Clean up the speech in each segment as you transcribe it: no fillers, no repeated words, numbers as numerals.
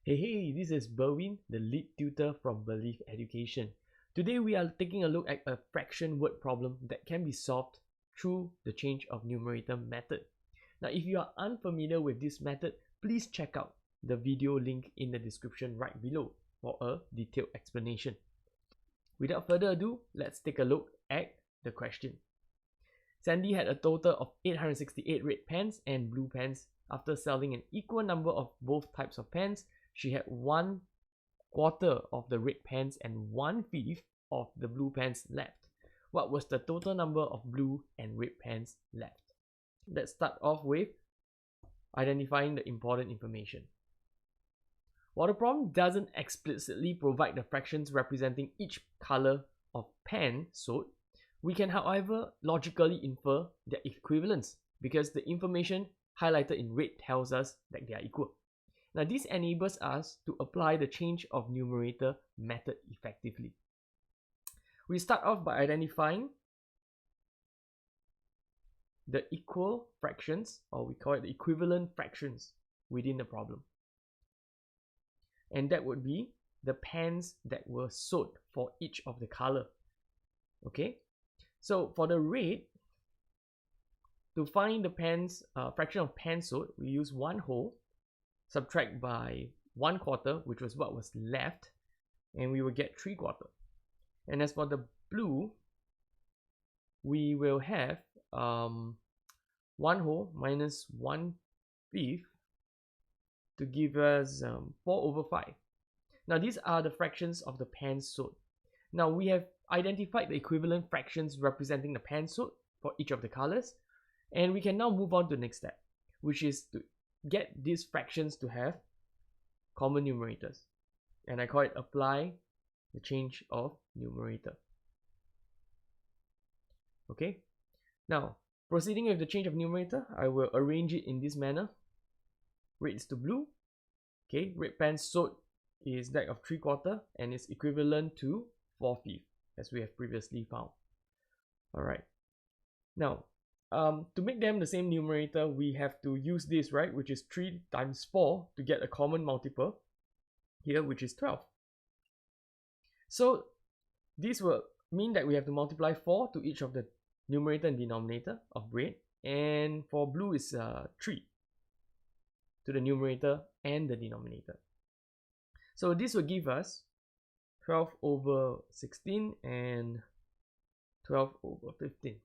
Hey, this is Berwin, the lead tutor from Berleaf Education. Today we are taking a look at a fraction word problem that can be solved through the change of numerator method. Now, if you are unfamiliar with this method, please check out the video link in the description right below for a detailed explanation. Without further ado, let's take a look at the question. Sandy had a total of 868 red pens and blue pens. After selling an equal number of both types of pens, she had 1/4 of the red pens and 1/5 of the blue pens left. What was the total number of blue and red pens left? Let's start off with identifying the important information. While the problem doesn't explicitly provide the fractions representing each color of pen sold, we can, however, logically infer their equivalence because the information highlighted in red tells us that they are equal. Now, this enables us to apply the change of numerator method effectively. We start off by identifying the equal fractions, or we call it the equivalent fractions within the problem. And that would be the pens that were sold for each of the color. Okay, so for the red, to find the pens fraction of pens sold, we use 1/2 subtract by 1/4, which was what was left, and we will get 3/4. And as for the blue, we will have 1/2 minus 1/5 to give us 4/5. Now, these are the fractions of the pens sold. Now, we have identified the equivalent fractions representing the pens sold for each of the colors, and we can now move on to the next step, which is to get these fractions to have common numerators, and I call it apply the change of numerator. Okay, now proceeding with the change of numerator, I will arrange it in this manner. Red is to blue. Okay, red pens sold is that of 3/4 and is equivalent to 4/5 as we have previously found. All right, now to make them the same numerator, we have to use this, right, which is 3 times 4 to get a common multiple here, which is 12. So this will mean that we have to multiply 4 to each of the numerator and denominator of red, and for blue is 3 to the numerator and the denominator. So this will give us 12/16 and 12/15.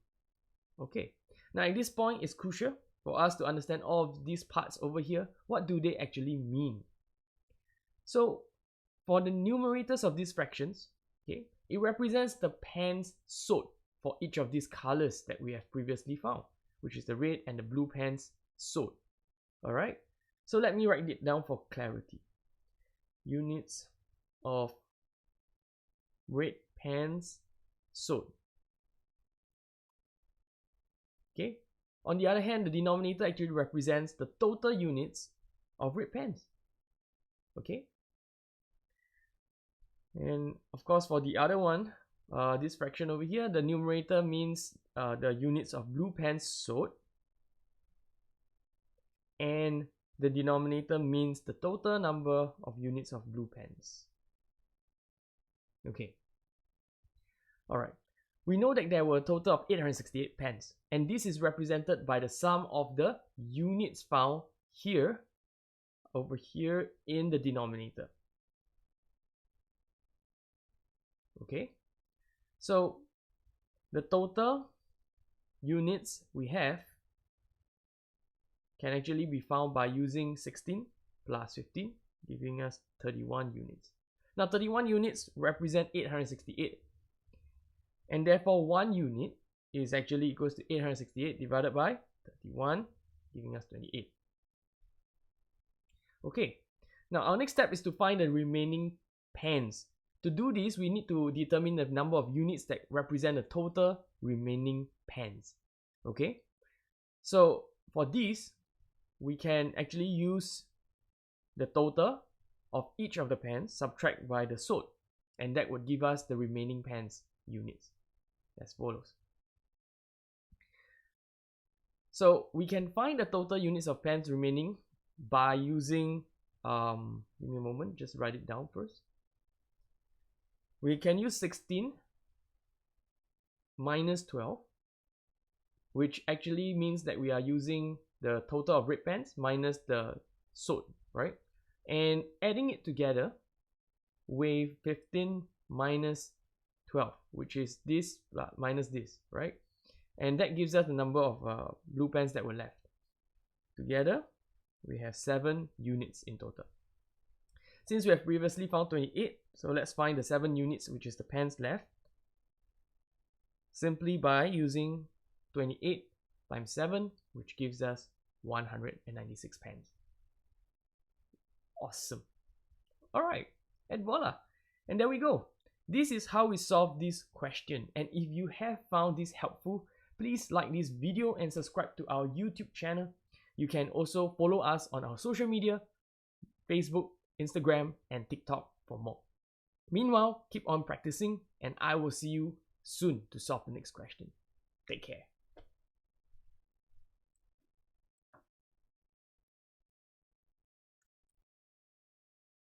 Okay, now at this point, it's crucial for us to understand all of these parts over here. What do they actually mean? So for the numerators of these fractions, okay, it represents the pens sold for each of these colors that we have previously found, which is the red and the blue pens sold. All right, so let me write it down for clarity. Units of red pens sold. Okay. On the other hand, the denominator actually represents the total units of red pens. Okay. And of course, for the other one, this fraction over here, the numerator means the units of blue pens sold, and the denominator means the total number of units of blue pens. Okay. All right. We know that there were a total of 868 pens, and this is represented by the sum of the units found here, over here in the denominator. Okay, so the total units we have can actually be found by using 16 plus 15, giving us 31 units. Now, 31 units represent 868. And therefore, 1 unit is actually equals to 868 divided by 31, giving us 28. Okay, now our next step is to find the remaining pens. To do this, we need to determine the number of units that represent the total remaining pens. Okay, so for this, we can actually use the total of each of the pens subtract by the sold, and that would give us the remaining pens units as follows. So we can find the total units of pens remaining by using Give me a moment, just write it down first. We can use 16 minus 12, which actually means that we are using the total of red pens minus the sewed, right? And adding it together with 15 minus 12, which is this minus this, right? And that gives us the number of blue pens that were left. Together, we have 7 units in total. Since we have previously found 28, so let's find the 7 units, which is the pens left, simply by using 28 times 7, which gives us 196 pens. Awesome. Alright, and voila. And there we go. This is how we solve this question. And if you have found this helpful, please like this video and subscribe to our YouTube channel. You can also follow us on our social media, Facebook, Instagram, and TikTok for more. Meanwhile, keep on practicing, and I will see you soon to solve the next question. Take care.